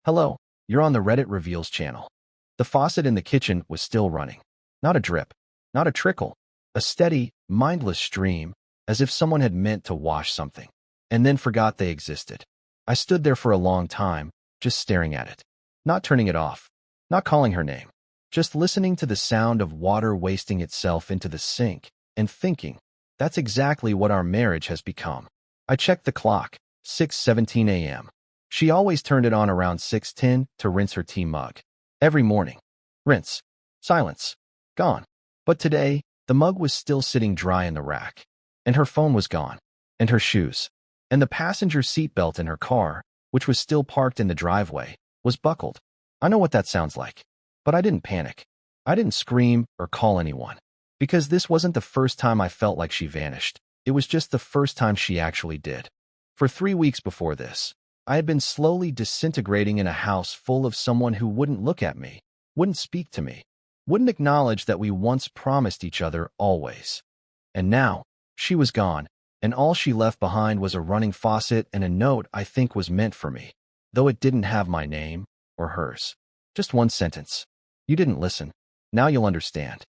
Hello, you're on the Reddit Reveals channel. The faucet in the kitchen was still running. Not a drip, not a trickle, a steady, mindless stream, as if someone had meant to wash something, and then forgot they existed. I stood there for a long time, just staring at it. Not turning it off, not calling her name, just listening to the sound of water wasting itself into the sink, and thinking, that's exactly what our marriage has become. I checked the clock, 6:17 a.m. She always turned it on around 6:10 to rinse her tea mug. Every morning. Rinse. Silence. Gone. But today, the mug was still sitting dry in the rack. And her phone was gone. And her shoes. And the passenger seatbelt in her car, which was still parked in the driveway, was buckled. I know what that sounds like. But I didn't panic. I didn't scream or call anyone. Because this wasn't the first time I felt like she vanished. It was just the first time she actually did. For 3 weeks before this, I had been slowly disintegrating in a house full of someone who wouldn't look at me, wouldn't speak to me, wouldn't acknowledge that we once promised each other always. And now, she was gone, and all she left behind was a running faucet and a note I think was meant for me, though it didn't have my name or hers. Just one sentence. You didn't listen. Now you'll understand.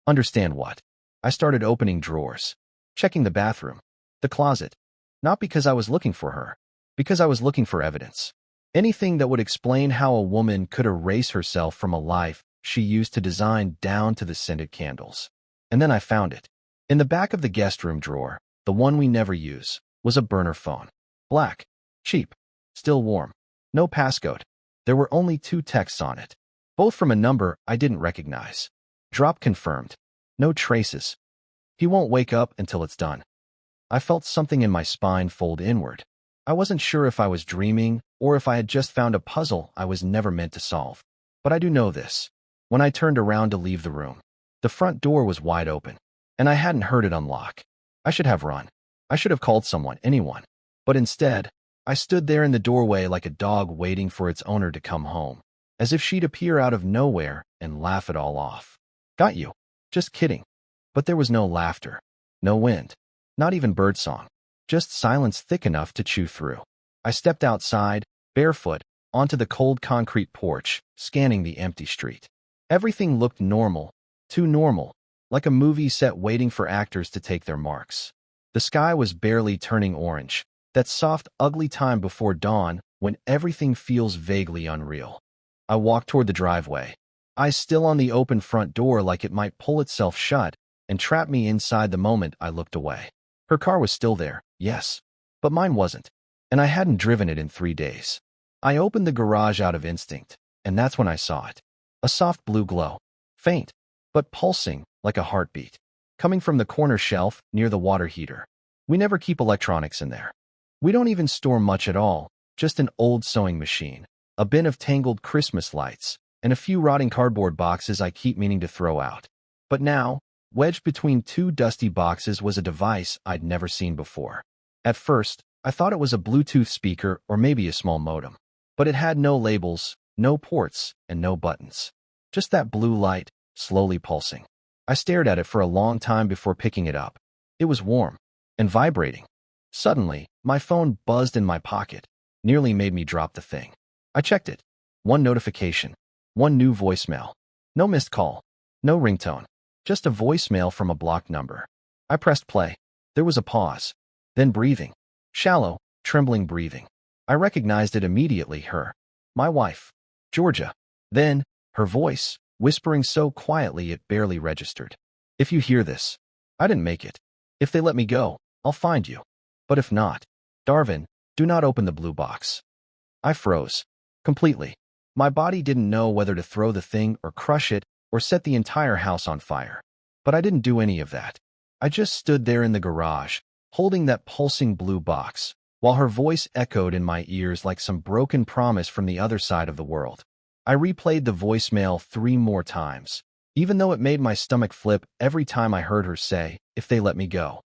Understand what? I started opening drawers, checking the bathroom, the closet, not because I was looking for her, because I was looking for evidence. Anything that would explain how a woman could erase herself from a life she used to design down to the scented candles. And then I found it. In the back of the guest room drawer, the one we never use, was a burner phone. Black. Cheap. Still warm. No passcode. There were only 2 texts on it, both from a number I didn't recognize. Drop confirmed. No traces. He won't wake up until it's done. I felt something in my spine fold inward. I wasn't sure if I was dreaming or if I had just found a puzzle I was never meant to solve. But I do know this. When I turned around to leave the room, the front door was wide open, and I hadn't heard it unlock. I should have run. I should have called someone, anyone. But instead, I stood there in the doorway like a dog waiting for its owner to come home, as if she'd appear out of nowhere and laugh it all off. Got you. Just kidding. But there was no laughter, no wind, not even birdsong. Just silence thick enough to chew through. I stepped outside, barefoot, onto the cold concrete porch, scanning the empty street. Everything looked normal, too normal, like a movie set waiting for actors to take their marks. The sky was barely turning orange, that soft, ugly time before dawn when everything feels vaguely unreal. I walked toward the driveway, eyes still on the open front door like it might pull itself shut and trap me inside the moment I looked away. Her car was still there, yes, but mine wasn't, and I hadn't driven it in 3 days. I opened the garage out of instinct, and that's when I saw it. A soft blue glow, faint, but pulsing like a heartbeat, coming from the corner shelf near the water heater. We never keep electronics in there. We don't even store much at all, just an old sewing machine, a bin of tangled Christmas lights, and a few rotting cardboard boxes I keep meaning to throw out. But now, wedged between 2 dusty boxes was a device I'd never seen before. At first, I thought it was a Bluetooth speaker or maybe a small modem. But it had no labels, no ports, and no buttons. Just that blue light, slowly pulsing. I stared at it for a long time before picking it up. It was warm and vibrating. Suddenly, my phone buzzed in my pocket, nearly made me drop the thing. I checked it. 1 notification. 1 new voicemail. No missed call. No ringtone. Just a voicemail from a blocked number. I pressed play. There was a pause. Then breathing. Shallow, trembling breathing. I recognized it immediately, her. My wife. Georgia. Then, her voice, whispering so quietly it barely registered. If you hear this, I didn't make it. If they let me go, I'll find you. But if not, Darvin, do not open the blue box. I froze. Completely. My body didn't know whether to throw the thing or crush it or set the entire house on fire. But I didn't do any of that. I just stood there in the garage, holding that pulsing blue box, while her voice echoed in my ears like some broken promise from the other side of the world. I replayed the voicemail 3 more times, even though it made my stomach flip every time I heard her say, if they let me go.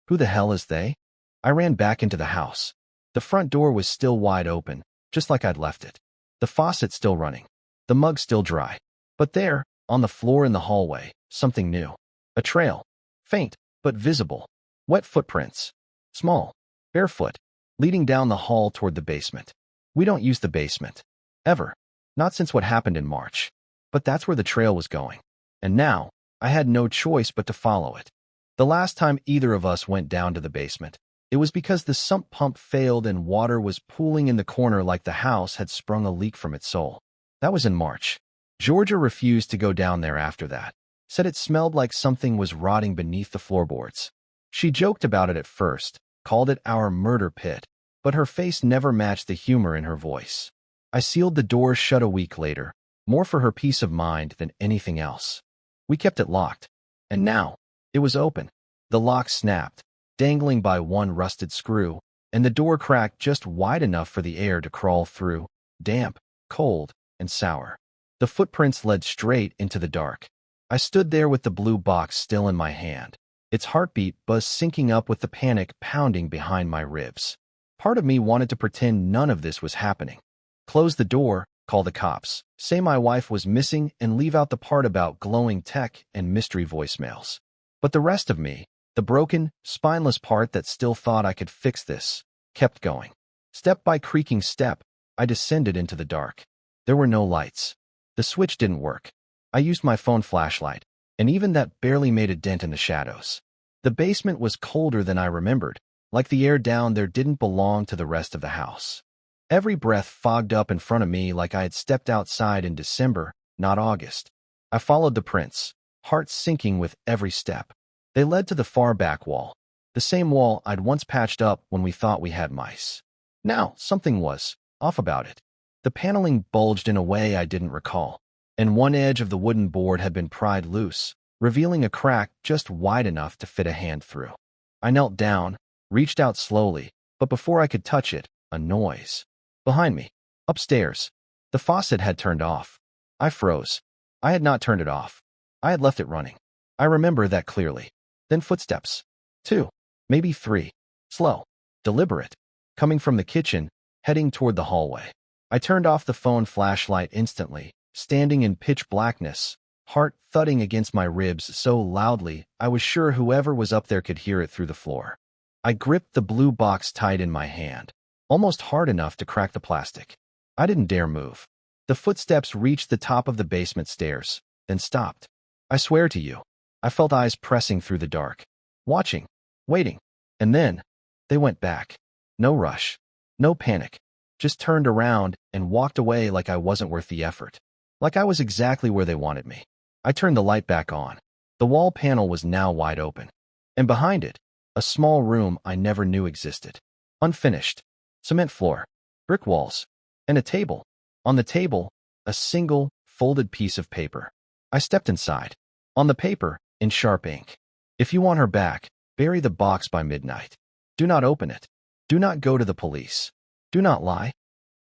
Who the hell is they? I ran back into the house. The front door was still wide open, just like I'd left it. The faucet still running. The mug still dry. But there, on the floor in the hallway, something new. A trail. Faint, but visible. Wet footprints. Small. Barefoot. Leading down the hall toward the basement. We don't use the basement. Ever. Not since what happened in March. But that's where the trail was going. And now, I had no choice but to follow it. The last time either of us went down to the basement, it was because the sump pump failed and water was pooling in the corner like the house had sprung a leak from its soul. That was in March. Georgia refused to go down there after that. Said it smelled like something was rotting beneath the floorboards. She joked about it at first, called it our murder pit, but her face never matched the humor in her voice. I sealed the door shut a week later, more for her peace of mind than anything else. We kept it locked. And now, it was open. The lock snapped, dangling by one rusted screw, and the door cracked just wide enough for the air to crawl through, damp, cold, and sour. The footprints led straight into the dark. I stood there with the blue box still in my hand, its heartbeat buzz syncing up with the panic pounding behind my ribs. Part of me wanted to pretend none of this was happening. Close the door, call the cops, say my wife was missing, and leave out the part about glowing tech and mystery voicemails. But the rest of me, the broken, spineless part that still thought I could fix this, kept going. Step by creaking step, I descended into the dark. There were no lights. The switch didn't work. I used my phone flashlight, and even that barely made a dent in the shadows. The basement was colder than I remembered, like the air down there didn't belong to the rest of the house. Every breath fogged up in front of me like I had stepped outside in December, not August. I followed the prints, heart sinking with every step. They led to the far back wall, the same wall I'd once patched up when we thought we had mice. Now, something was off about it. The paneling bulged in a way I didn't recall, and one edge of the wooden board had been pried loose, revealing a crack just wide enough to fit a hand through. I knelt down, reached out slowly, but before I could touch it, a noise. Behind me, upstairs. The faucet had turned off. I froze. I had not turned it off. I had left it running. I remember that clearly. Then footsteps. 2, maybe 3. Slow, deliberate, coming from the kitchen, heading toward the hallway. I turned off the phone flashlight instantly, standing in pitch blackness, heart thudding against my ribs so loudly I was sure whoever was up there could hear it through the floor. I gripped the blue box tight in my hand, almost hard enough to crack the plastic. I didn't dare move. The footsteps reached the top of the basement stairs, then stopped. I swear to you, I felt eyes pressing through the dark, watching, waiting, and then they went back. No rush, no panic, just turned around and walked away like I wasn't worth the effort, like I was exactly where they wanted me. I turned the light back on. The wall panel was now wide open, and behind it, a small room I never knew existed. Unfinished, cement floor, brick walls, and a table. On the table, a single, folded piece of paper. I stepped inside. On the paper, in sharp ink, "If you want her back, bury the box by midnight. Do not open it. Do not go to the police. Do not lie."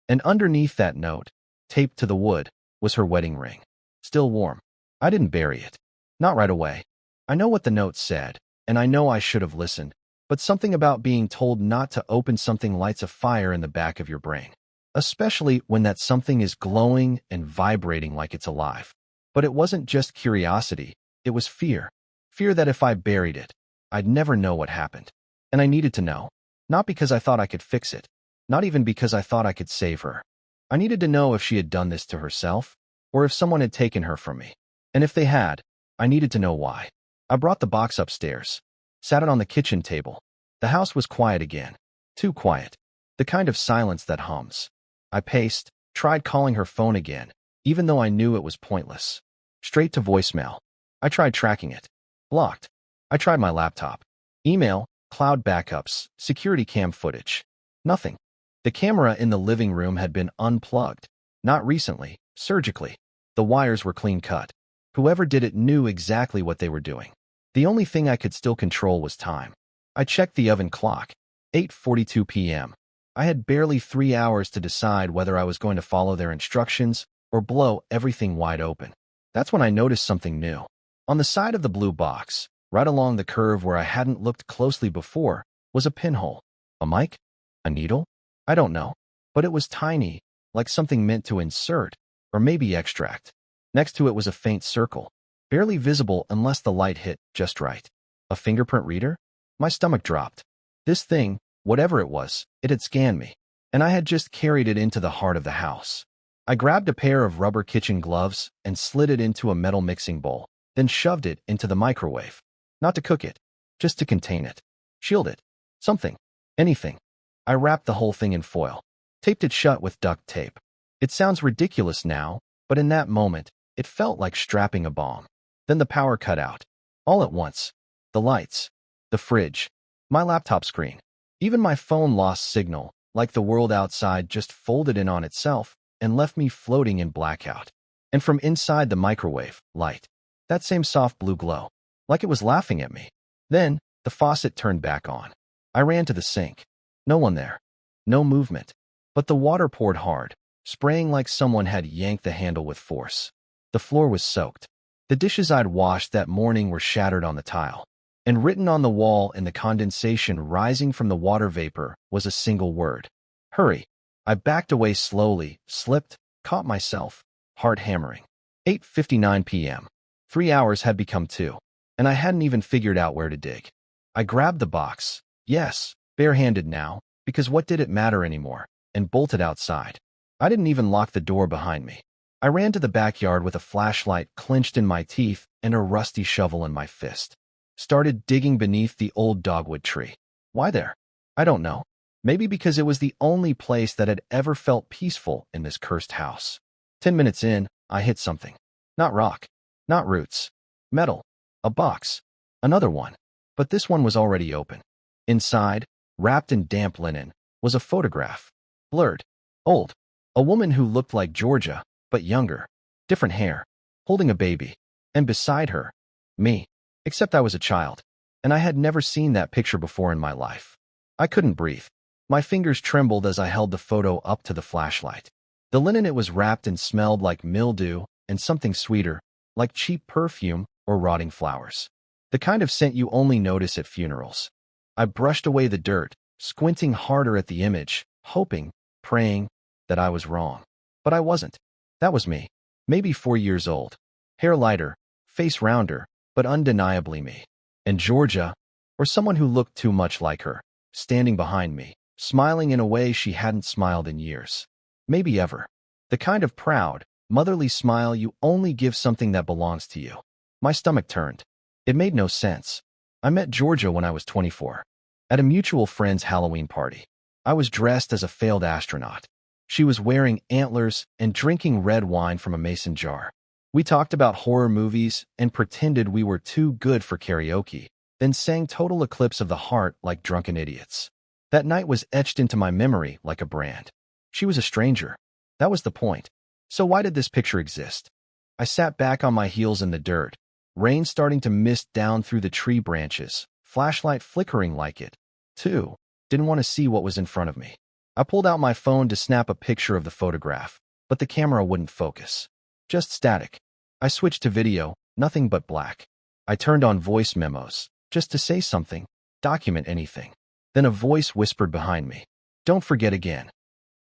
And underneath that note, taped to the wood, was her wedding ring, still warm. I didn't bury it. Not right away. I know what the note said, and I know I should have listened, but something about being told not to open something lights a fire in the back of your brain, especially when that something is glowing and vibrating like it's alive. But it wasn't just curiosity, it was fear. Fear that if I buried it, I'd never know what happened. And I needed to know, not because I thought I could fix it, not even because I thought I could save her. I needed to know if she had done this to herself, or if someone had taken her from me. And if they had, I needed to know why. I brought the box upstairs, sat it on the kitchen table. The house was quiet again. Too quiet. The kind of silence that hums. I paced, tried calling her phone again, even though I knew it was pointless. Straight to voicemail. I tried tracking it. Blocked. I tried my laptop. Email, cloud backups, security cam footage. Nothing. The camera in the living room had been unplugged. Not recently, surgically. The wires were clean cut. Whoever did it knew exactly what they were doing. The only thing I could still control was time. I checked the oven clock. 8:42 p.m. I had barely 3 hours to decide whether I was going to follow their instructions or blow everything wide open. That's when I noticed something new. On the side of the blue box, right along the curve where I hadn't looked closely before, was a pinhole. A mic? A needle? I don't know. But it was tiny, like something meant to insert, or maybe extract. Next to it was a faint circle, barely visible unless the light hit just right. A fingerprint reader? My stomach dropped. This thing, whatever it was, it had scanned me, and I had just carried it into the heart of the house. I grabbed a pair of rubber kitchen gloves and slid it into a metal mixing bowl, then shoved it into the microwave. Not to cook it, just to contain it. Shield it. Something. Anything. I wrapped the whole thing in foil. Taped it shut with duct tape. It sounds ridiculous now, but in that moment, it felt like strapping a bomb. Then the power cut out. All at once. The lights. The fridge. My laptop screen. Even my phone lost signal, like the world outside just folded in on itself and left me floating in blackout. And from inside the microwave, light. That same soft blue glow. Like it was laughing at me. Then, the faucet turned back on. I ran to the sink. No one there. No movement. But the water poured hard, spraying like someone had yanked the handle with force. The floor was soaked. The dishes I'd washed that morning were shattered on the tile. And written on the wall in the condensation rising from the water vapor was a single word. Hurry. I backed away slowly, slipped, caught myself, heart hammering. 8:59 p.m. 3 hours had become 2, and I hadn't even figured out where to dig. I grabbed the box, yes, barehanded now, because what did it matter anymore, and bolted outside. I didn't even lock the door behind me. I ran to the backyard with a flashlight clenched in my teeth and a rusty shovel in my fist. Started digging beneath the old dogwood tree. Why there? I don't know. Maybe because it was the only place that had ever felt peaceful in this cursed house. 10 minutes in, I hit something. Not rock. Not roots. Metal. A box. Another one. But this one was already open. Inside, wrapped in damp linen, was a photograph. Blurred. Old. A woman who looked like Georgia, but younger. Different hair. Holding a baby. And beside her, me. Except I was a child. And I had never seen that picture before in my life. I couldn't breathe. My fingers trembled as I held the photo up to the flashlight. The linen it was wrapped in smelled like mildew and something sweeter, like cheap perfume or rotting flowers. The kind of scent you only notice at funerals. I brushed away the dirt, squinting harder at the image, hoping, praying, that I was wrong. But I wasn't. That was me. Maybe 4 years old. Hair lighter, face rounder, but undeniably me. And Georgia, or someone who looked too much like her, standing behind me, smiling in a way she hadn't smiled in years. Maybe ever. The kind of proud, motherly smile you only give something that belongs to you. My stomach turned. It made no sense. I met Georgia when I was 24. At a mutual friend's Halloween party. I was dressed as a failed astronaut. She was wearing antlers and drinking red wine from a mason jar. We talked about horror movies and pretended we were too good for karaoke, then sang Total Eclipse of the Heart like drunken idiots. That night was etched into my memory like a brand. She was a stranger. That was the point. So why did this picture exist? I sat back on my heels in the dirt, rain starting to mist down through the tree branches, flashlight flickering like it. Too. Didn't want to see what was in front of me. I pulled out my phone to snap a picture of the photograph, but the camera wouldn't focus. Just static. I switched to video, nothing but black. I turned on voice memos, just to say something, document anything. Then a voice whispered behind me, "Don't forget again."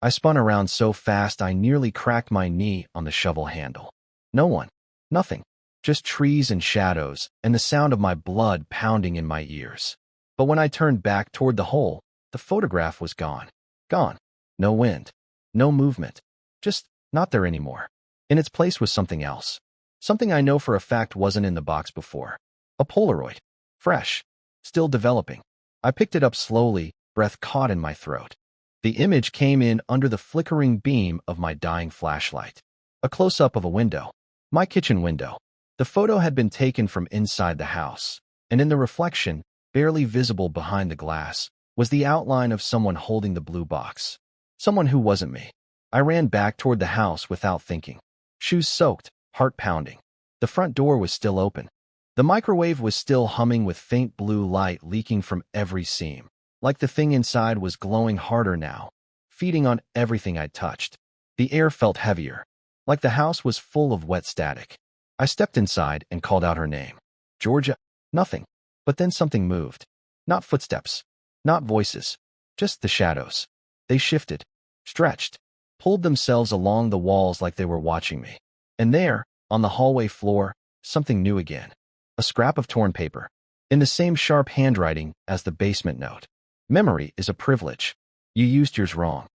I spun around so fast I nearly cracked my knee on the shovel handle. No one. Nothing. Just trees and shadows, and the sound of my blood pounding in my ears. But when I turned back toward the hole, the photograph was gone. Gone. No wind. No movement. Just not there anymore. In its place was something else. Something I know for a fact wasn't in the box before. A Polaroid. Fresh. Still developing. I picked it up slowly, breath caught in my throat. The image came in under the flickering beam of my dying flashlight. A close-up of a window. My kitchen window. The photo had been taken from inside the house, and in the reflection, barely visible behind the glass, was the outline of someone holding the blue box. Someone who wasn't me. I ran back toward the house without thinking. Shoes soaked, heart pounding. The front door was still open. The microwave was still humming with faint blue light leaking from every seam. Like the thing inside was glowing harder now, feeding on everything I'd touched. The air felt heavier, like the house was full of wet static. I stepped inside and called out her name. Georgia. Nothing. But then something moved. Not footsteps. Not voices. Just the shadows. They shifted, stretched, pulled themselves along the walls like they were watching me. And there, on the hallway floor, something new again. A scrap of torn paper. In the same sharp handwriting as the basement note. Memory is a privilege. You used yours wrong.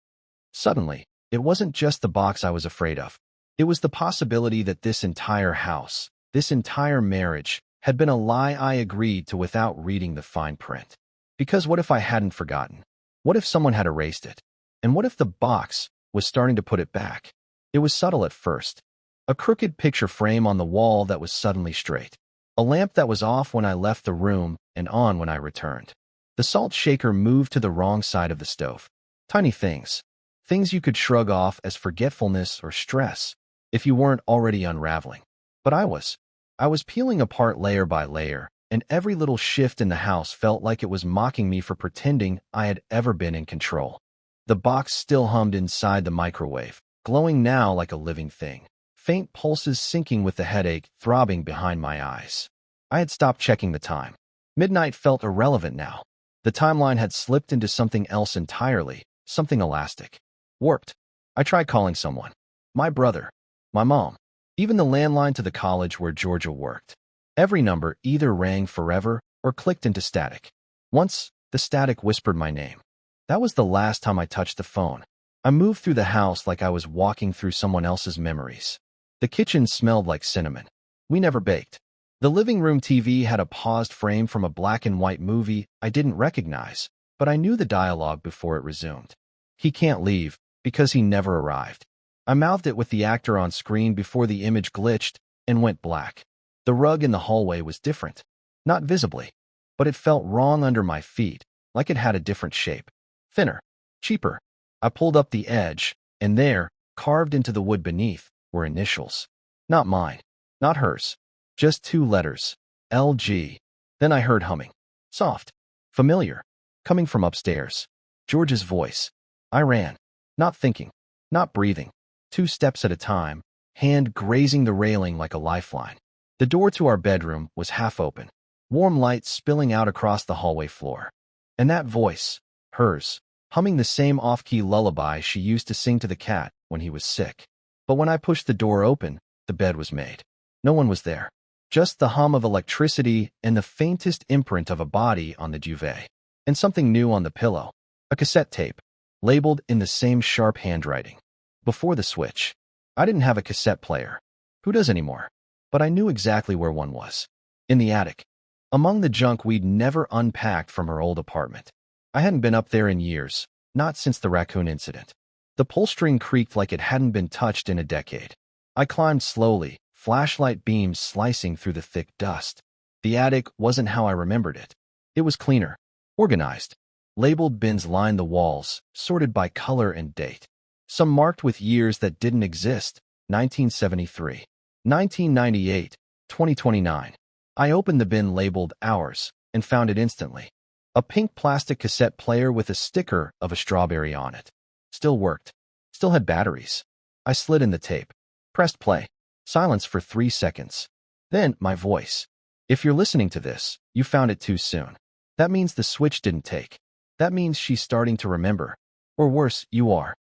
Suddenly, It wasn't just the box I was afraid of. It was the possibility that this entire house, this entire marriage, had been a lie I agreed to without reading the fine print. Because what if I hadn't forgotten? What if someone had erased it? And what if the box was starting to put it back? It was subtle at first. A crooked picture frame on the wall that was suddenly straight. A lamp that was off when I left the room and on when I returned. The salt shaker moved to the wrong side of the stove. Tiny things. Things you could shrug off as forgetfulness or stress if you weren't already unraveling. But I was. I was peeling apart layer by layer, and every little shift in the house felt like it was mocking me for pretending I had ever been in control. The box still hummed inside the microwave, glowing now like a living thing. Faint pulses syncing with the headache throbbing behind my eyes. I had stopped checking the time. Midnight felt irrelevant now. The timeline had slipped into something else entirely, something elastic. Warped. I tried calling someone. My brother. My mom. Even the landline to the college where Georgia worked. Every number either rang forever or clicked into static. Once, the static whispered my name. That was the last time I touched the phone. I moved through the house like I was walking through someone else's memories. The kitchen smelled like cinnamon. We never baked. The living room TV had a paused frame from a black and white movie I didn't recognize, but I knew the dialogue before it resumed. He can't leave, because he never arrived. I mouthed it with the actor on screen before the image glitched and went black. The rug in the hallway was different. Not visibly, but it felt wrong under my feet, like it had a different shape. Thinner. Cheaper. I pulled up the edge, and there, carved into the wood beneath, were initials. Not mine. Not hers. Just 2 letters. LG. Then I heard humming. Soft. Familiar. Coming from upstairs. George's voice. I ran. Not thinking. Not breathing. 2 steps at a time, hand grazing the railing like a lifeline. The door to our bedroom was half open. Warm light spilling out across the hallway floor. And that voice, hers, humming the same off-key lullaby she used to sing to the cat when he was sick. But when I pushed the door open, the bed was made. No one was there. Just the hum of electricity and the faintest imprint of a body on the duvet. And something new on the pillow. A cassette tape, labeled in the same sharp handwriting. Before the switch. I didn't have a cassette player. Who does anymore? But I knew exactly where one was. In the attic. Among the junk we'd never unpacked from her old apartment. I hadn't been up there in years, not since the raccoon incident. The pull string creaked like it hadn't been touched in a decade. I climbed slowly, flashlight beams slicing through the thick dust. The attic wasn't how I remembered it. It was cleaner. Organized. Labeled bins lined the walls, sorted by color and date. Some marked with years that didn't exist, 1973, 1998, 2029. I opened the bin labeled Ours and found it instantly. A pink plastic cassette player with a sticker of a strawberry on it. Still worked. Still had batteries. I slid in the tape. Pressed play. Silence for 3 seconds. Then, my voice. If you're listening to this, you found it too soon. That means the switch didn't take. That means she's starting to remember. Or worse, you are.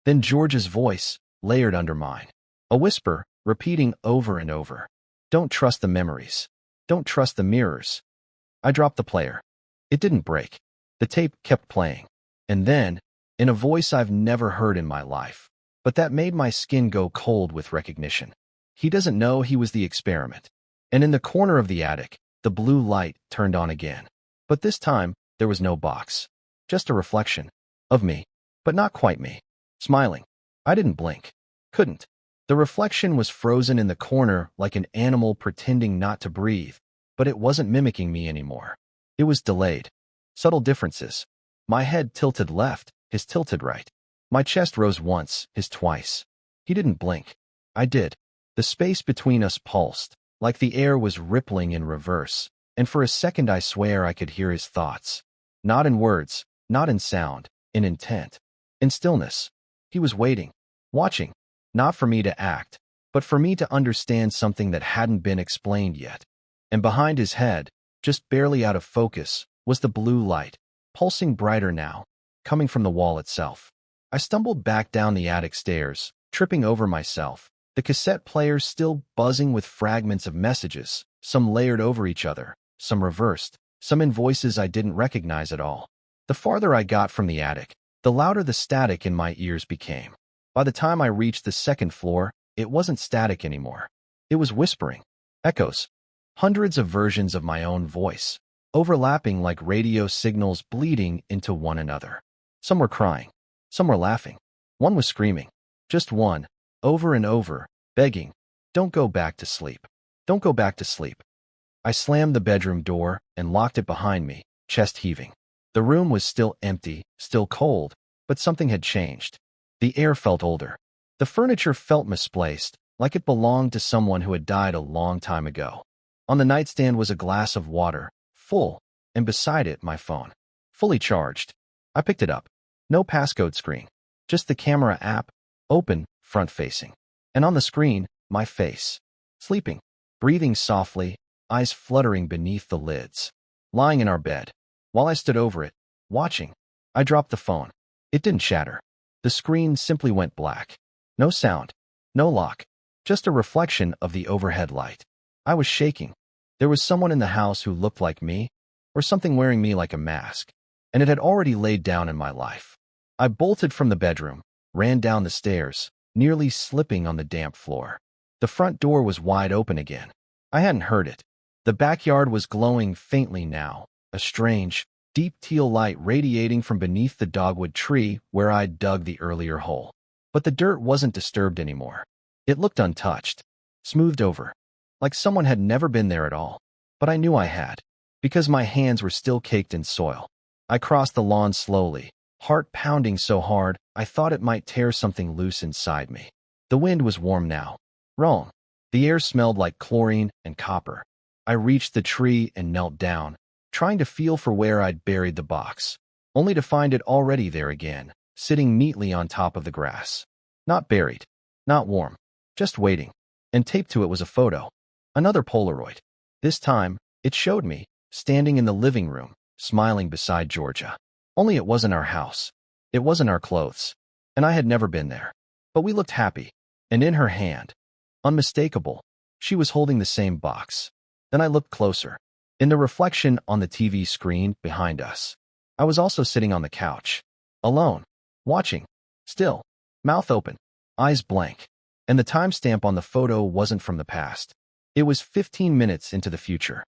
Then George's voice, layered under mine. A whisper, repeating over and over. Don't trust the memories. Don't trust the mirrors. I dropped the player. It didn't break. The tape kept playing. And then, in a voice I've never heard in my life, but that made my skin go cold with recognition. He doesn't know he was the experiment. And in the corner of the attic, the blue light turned on again. But this time, there was no box. Just a reflection. Of me. But not quite me. Smiling. I didn't blink. Couldn't. The reflection was frozen in the corner like an animal pretending not to breathe, but it wasn't mimicking me anymore. It was delayed. Subtle differences. My head tilted left, his tilted right. My chest rose once, his twice. He didn't blink. I did. The space between us pulsed, like the air was rippling in reverse, and for a second I swear I could hear his thoughts. Not in words, not in sound, in intent. In stillness. He was waiting. Watching. Not for me to act, but for me to understand something that hadn't been explained yet. And behind his head, just barely out of focus, was the blue light, pulsing brighter now, coming from the wall itself. I stumbled back down the attic stairs, tripping over myself, the cassette player still buzzing with fragments of messages, some layered over each other, some reversed, some in voices I didn't recognize at all. The farther I got from the attic, the louder the static in my ears became. By the time I reached the second floor, it wasn't static anymore. It was whispering. Echoes. Hundreds of versions of my own voice, overlapping like radio signals bleeding into one another. Some were crying. Some were laughing. One was screaming. Just one, over and over, begging, "Don't go back to sleep. Don't go back to sleep." I slammed the bedroom door and locked it behind me, chest heaving. The room was still empty, still cold, but something had changed. The air felt older. The furniture felt misplaced, like it belonged to someone who had died a long time ago. On the nightstand was a glass of water, full, and beside it my phone, fully charged. I picked it up. No passcode screen, just the camera app, open, front-facing. And on the screen, my face. Sleeping, breathing softly, eyes fluttering beneath the lids. Lying in our bed. While I stood over it, watching, I dropped the phone. It didn't shatter. The screen simply went black. No sound. No lock. Just a reflection of the overhead light. I was shaking. There was someone in the house who looked like me, or something wearing me like a mask, and it had already laid down in my life. I bolted from the bedroom, ran down the stairs, nearly slipping on the damp floor. The front door was wide open again. I hadn't heard it. The backyard was glowing faintly now, a strange, deep teal light radiating from beneath the dogwood tree where I'd dug the earlier hole. But the dirt wasn't disturbed anymore. It looked untouched, smoothed over, like someone had never been there at all. But I knew I had, because my hands were still caked in soil. I crossed the lawn slowly, heart pounding so hard I thought it might tear something loose inside me. The wind was warm now. Wrong. The air smelled like chlorine and copper. I reached the tree and knelt down, trying to feel for where I'd buried the box, only to find it already there again, sitting neatly on top of the grass. Not buried, not warm, just waiting. And taped to it was a photo. Another Polaroid. This time, it showed me, standing in the living room, smiling beside Georgia. Only it wasn't our house. It wasn't our clothes. And I had never been there. But we looked happy. And in her hand, unmistakable, she was holding the same box. Then I looked closer. In the reflection on the TV screen behind us, I was also sitting on the couch. Alone. Watching. Still. Mouth open. Eyes blank. And the timestamp on the photo wasn't from the past. It was 15 minutes into the future.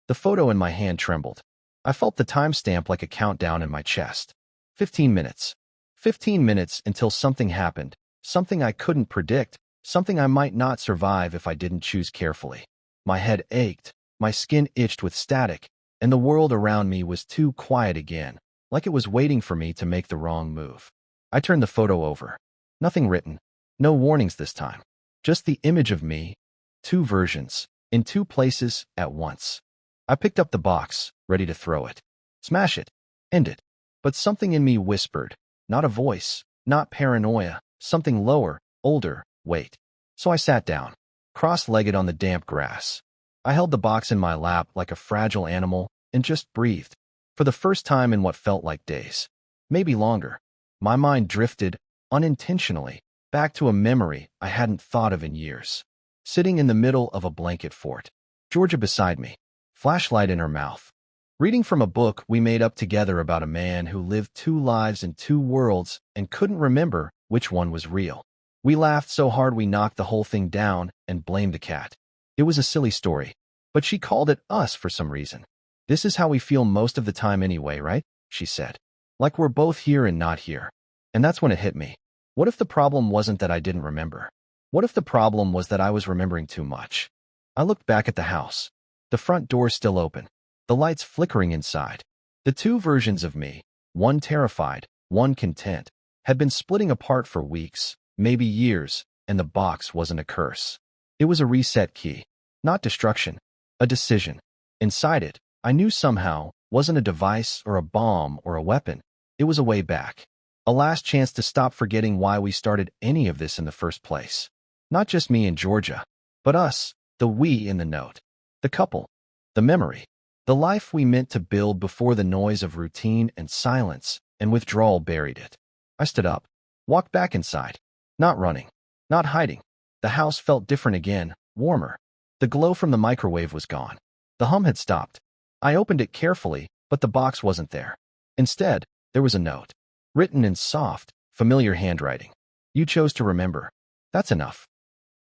The photo in my hand trembled. I felt the timestamp like a countdown in my chest. 15 minutes. 15 minutes until something happened. Something I couldn't predict. Something I might not survive if I didn't choose carefully. My head ached. My skin itched with static. And the world around me was too quiet again, like it was waiting for me to make the wrong move. I turned the photo over. Nothing written. No warnings this time. Just the image of me. Two versions. In two places at once. I picked up the box, ready to throw it. Smash it. End it. But something in me whispered. Not a voice. Not paranoia. Something lower, older. Wait. So I sat down, cross-legged on the damp grass. I held the box in my lap like a fragile animal and just breathed. For the first time in what felt like days. Maybe longer. My mind drifted, unintentionally, back to a memory I hadn't thought of in years. Sitting in the middle of a blanket fort. Georgia beside me. Flashlight in her mouth. Reading from a book we made up together about a man who lived two lives in two worlds and couldn't remember which one was real. We laughed so hard we knocked the whole thing down and blamed the cat. It was a silly story, but she called it us for some reason. This is how we feel most of the time anyway, right? She said. Like we're both here and not here. And that's when it hit me. What if the problem wasn't that I didn't remember? What if the problem was that I was remembering too much? I looked back at the house. The front door still open. The lights flickering inside. The two versions of me, one terrified, one content, had been splitting apart for weeks, maybe years, and the box wasn't a curse. It was a reset key. Not destruction. A decision. Inside it, I knew somehow, wasn't a device or a bomb or a weapon. It was a way back. A last chance to stop forgetting why we started any of this in the first place. Not just me and Georgia, but us, the we in the note. The couple. The memory. The life we meant to build before the noise of routine and silence and withdrawal buried it. I stood up. Walked back inside. Not running. Not hiding. The house felt different again, warmer. The glow from the microwave was gone. The hum had stopped. I opened it carefully, but the box wasn't there. Instead, there was a note. Written in soft, familiar handwriting. You chose to remember. That's enough.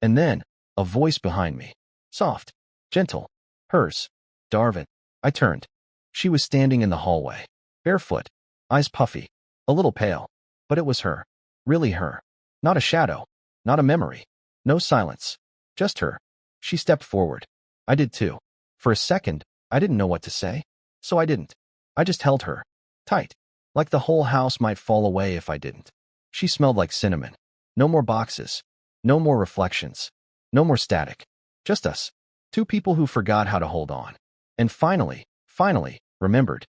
And then, a voice behind me. Soft. Gentle. Hers. Darvin. I turned. She was standing in the hallway. Barefoot. Eyes puffy. A little pale. But it was her. Really her. Not a shadow. Not a memory. No silence. Just her. She stepped forward. I did too. For a second, I didn't know what to say. So I didn't. I just held her. Tight. Like the whole house might fall away if I didn't. She smelled like cinnamon. No more boxes. No more reflections. No more static. Just us. Two people who forgot how to hold on. And finally, remembered.